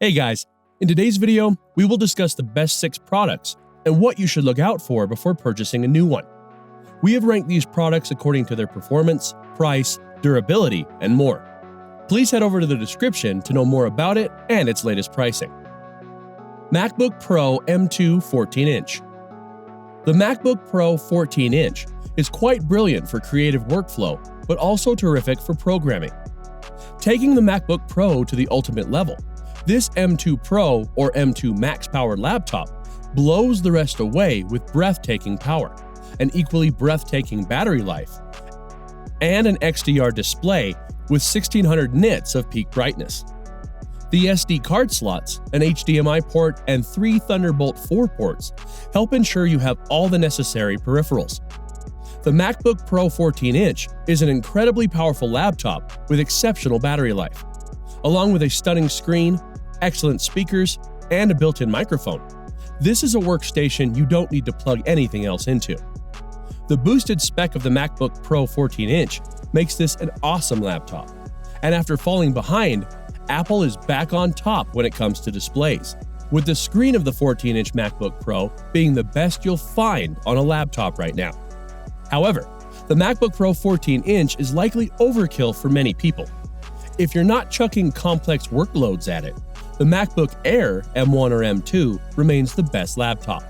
Hey guys, in today's video, we will discuss the best 6 products and what you should look out for before purchasing a new one. We have ranked these products according to their performance, price, durability, and more. Please head over to the description to know more about it and its latest pricing. MacBook Pro M2 14-inch. The MacBook Pro 14-inch is quite brilliant for creative workflow, but also terrific for programming. Taking the MacBook Pro to the ultimate level, this M2 Pro or M2 Max powered laptop blows the rest away with breathtaking power, an equally breathtaking battery life, and an XDR display with 1600 nits of peak brightness. The SD card slots, an HDMI port, and 3 Thunderbolt 4 ports help ensure you have all the necessary peripherals. The MacBook Pro 14-inch is an incredibly powerful laptop with exceptional battery life. Along with a stunning screen, excellent speakers, and a built-in microphone, this is a workstation you don't need to plug anything else into. The boosted spec of the MacBook Pro 14-inch makes this an awesome laptop. And after falling behind, Apple is back on top when it comes to displays, with the screen of the 14-inch MacBook Pro being the best you'll find on a laptop right now. However, the MacBook Pro 14-inch is likely overkill for many people. If you're not chucking complex workloads at it, the MacBook Air M1 or M2 remains the best laptop.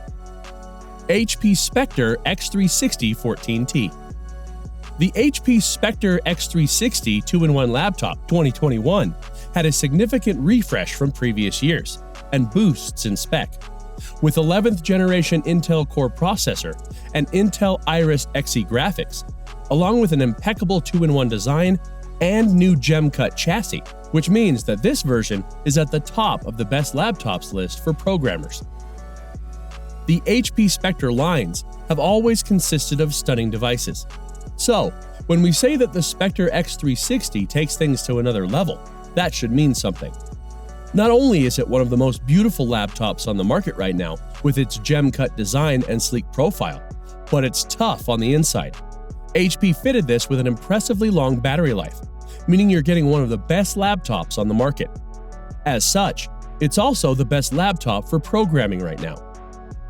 HP Spectre X360 14T. The HP Spectre X360 2-in-1 laptop 2021 had a significant refresh from previous years and boosts in spec. With 11th generation Intel Core processor and Intel Iris Xe graphics, along with an impeccable 2-in-1 design and new gem-cut chassis, which means that this version is at the top of the best laptops list for programmers. The HP Spectre lines have always consisted of stunning devices. So, when we say that the Spectre X360 takes things to another level, that should mean something. Not only is it one of the most beautiful laptops on the market right now, with its gem-cut design and sleek profile, but it's tough on the inside. HP fitted this with an impressively long battery life, meaning you're getting one of the best laptops on the market. As such, it's also the best laptop for programming right now.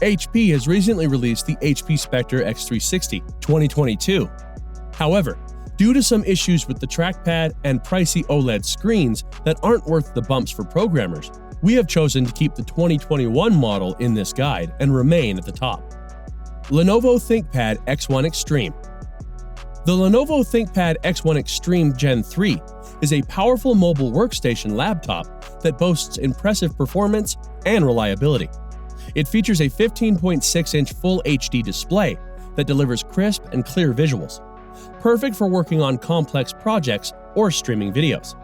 HP has recently released the HP Spectre X360 2022. However, due to some issues with the trackpad and pricey OLED screens that aren't worth the bumps for programmers, we have chosen to keep the 2021 model in this guide and remain at the top. Lenovo ThinkPad X1 Extreme. The Lenovo ThinkPad X1 Extreme Gen 3 is a powerful mobile workstation laptop that boasts impressive performance and reliability. It features a 15.6-inch Full HD display that delivers crisp and clear visuals, perfect for working on complex projects or streaming videos.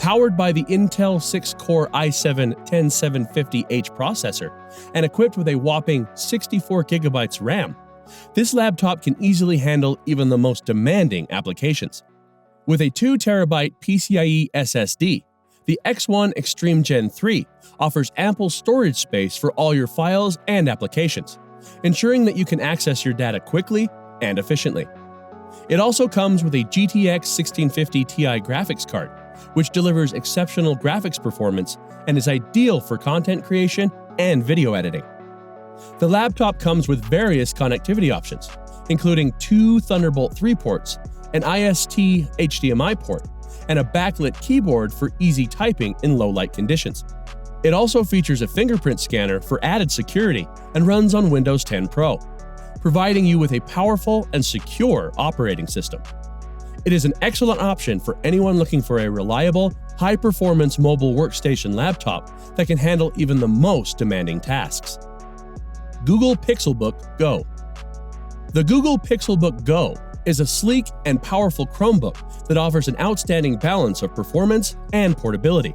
Powered by the Intel 6-core i7-10750H processor and equipped with a whopping 64 GB RAM, this laptop can easily handle even the most demanding applications. With a 2 TB PCIe SSD, the X1 Extreme Gen 3 offers ample storage space for all your files and applications, ensuring that you can access your data quickly and efficiently. It also comes with a GTX 1650 Ti graphics card, which delivers exceptional graphics performance and is ideal for content creation and video editing. The laptop comes with various connectivity options, including 2 Thunderbolt 3 ports, an IST HDMI port, and a backlit keyboard for easy typing in low-light conditions. It also features a fingerprint scanner for added security and runs on Windows 10 Pro, providing you with a powerful and secure operating system. It is an excellent option for anyone looking for a reliable, high-performance mobile workstation laptop that can handle even the most demanding tasks. Google Pixelbook Go. The Google Pixelbook Go is a sleek and powerful Chromebook that offers an outstanding balance of performance and portability.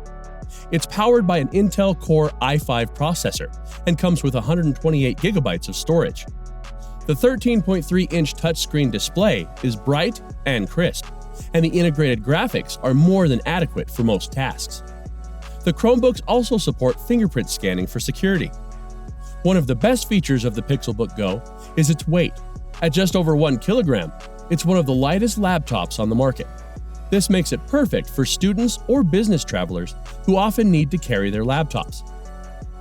It's powered by an Intel Core i5 processor and comes with 128 GB of storage. The 13.3-inch touchscreen display is bright and crisp, and the integrated graphics are more than adequate for most tasks. The Chromebooks also support fingerprint scanning for security. One of the best features of the Pixelbook Go is its weight. At just over 1 kilogram, it's one of the lightest laptops on the market. This makes it perfect for students or business travelers who often need to carry their laptops.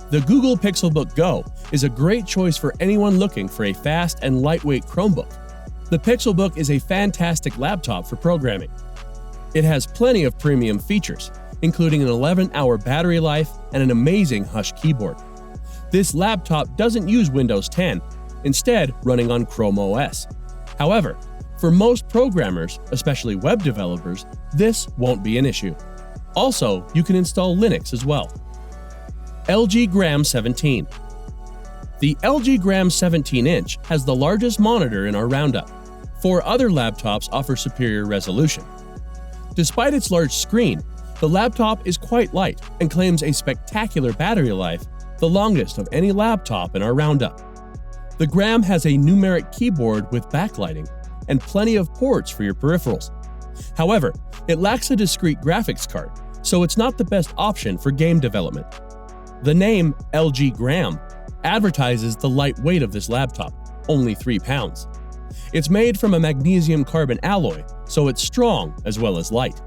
The Google Pixelbook Go is a great choice for anyone looking for a fast and lightweight Chromebook. The Pixelbook is a fantastic laptop for programming. It has plenty of premium features, including an 11-hour battery life and an amazing Hush keyboard. This laptop doesn't use Windows 10, instead running on Chrome OS. However, for most programmers, especially web developers, this won't be an issue. Also, you can install Linux as well. LG Gram 17. The LG Gram 17-inch has the largest monitor in our roundup. 4 other laptops offer superior resolution. Despite its large screen, the laptop is quite light and claims a spectacular battery life, the longest of any laptop in our roundup. The Gram has a numeric keyboard with backlighting and plenty of ports for your peripherals. However, it lacks a discrete graphics card, so it's not the best option for game development. The name LG Gram advertises the light weight of this laptop, only 3 pounds. It's made from a magnesium carbon alloy, so it's strong as well as light.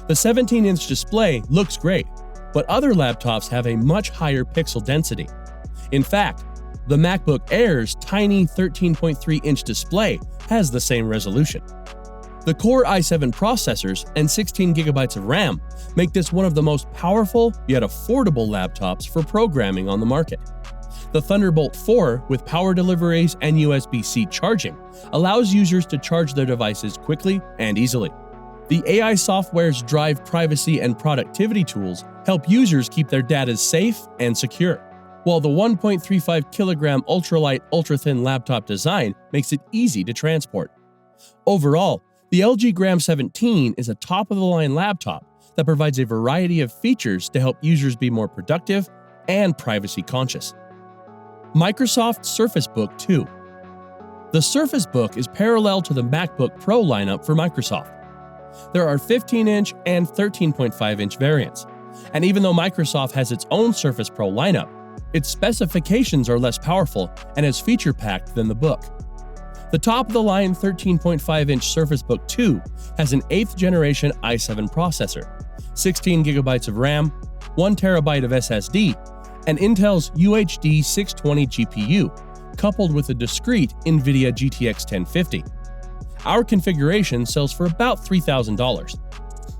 The 17-inch display looks great, but other laptops have a much higher pixel density. In fact, the MacBook Air's tiny 13.3-inch display has the same resolution. The Core i7 processors and 16 GB of RAM make this one of the most powerful yet affordable laptops for programming on the market. The Thunderbolt 4 with power deliveries and USB-C charging allows users to charge their devices quickly and easily. The AI software's Drive privacy and productivity tools help users keep their data safe and secure, while the 1.35 kilogram ultralight, ultra-thin laptop design makes it easy to transport. Overall, the LG Gram 17 is a top-of-the-line laptop that provides a variety of features to help users be more productive and privacy-conscious. Microsoft Surface Book 2. The Surface Book is parallel to the MacBook Pro lineup for Microsoft. There are 15-inch and 13.5-inch variants, and even though Microsoft has its own Surface Pro lineup, its specifications are less powerful and as feature-packed than the Book. The top-of-the-line 13.5-inch Surface Book 2 has an 8th-generation i7 processor, 16 GB of RAM, 1 TB of SSD, and Intel's UHD 620 GPU, coupled with a discrete NVIDIA GTX 1050. Our configuration sells for about $3,000.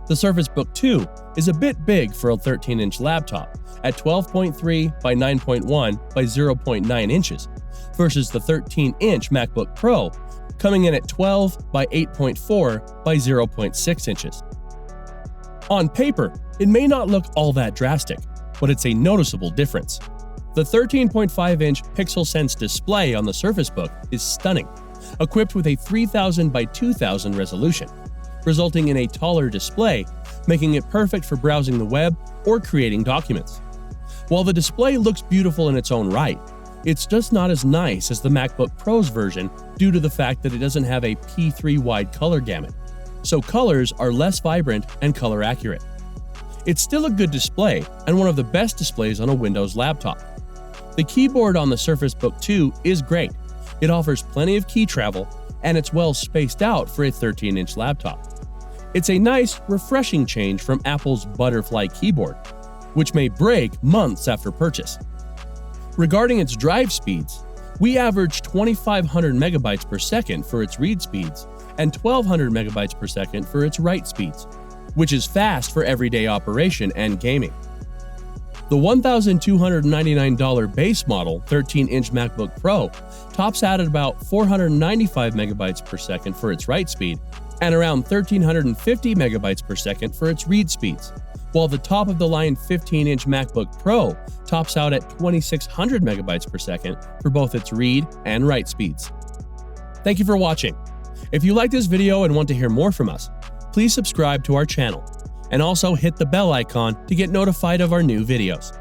The Surface Book 2 is a bit big for a 13-inch laptop at 12.3 by 9.1 by 0.9 inches, versus the 13-inch MacBook Pro coming in at 12 by 8.4 by 0.6 inches. On paper, it may not look all that drastic, but it's a noticeable difference. The 13.5-inch PixelSense display on the Surface Book is stunning, equipped with a 3000 by 2000 resolution, resulting in a taller display, making it perfect for browsing the web or creating documents. While the display looks beautiful in its own right, it's just not as nice as the MacBook Pro's version due to the fact that it doesn't have a P3 wide color gamut, so colors are less vibrant and color accurate. It's still a good display and one of the best displays on a Windows laptop. The keyboard on the Surface Book 2 is great. It offers plenty of key travel, and it's well spaced out for a 13-inch laptop. It's a nice, refreshing change from Apple's Butterfly keyboard, which may break months after purchase. Regarding its drive speeds, we average 2,500 megabytes per second for its read speeds and 1,200 megabytes per second for its write speeds, which is fast for everyday operation and gaming. The $1,299 base model 13-inch MacBook Pro tops out at about 495 megabytes per second for its write speed and around 1,350 megabytes per second for its read speeds, while the top-of-the-line 15-inch MacBook Pro tops out at 2,600 megabytes per second for both its read and write speeds. Thank you for watching. If you like this video and want to hear more from us, please subscribe to our channel, and also hit the bell icon to get notified of our new videos.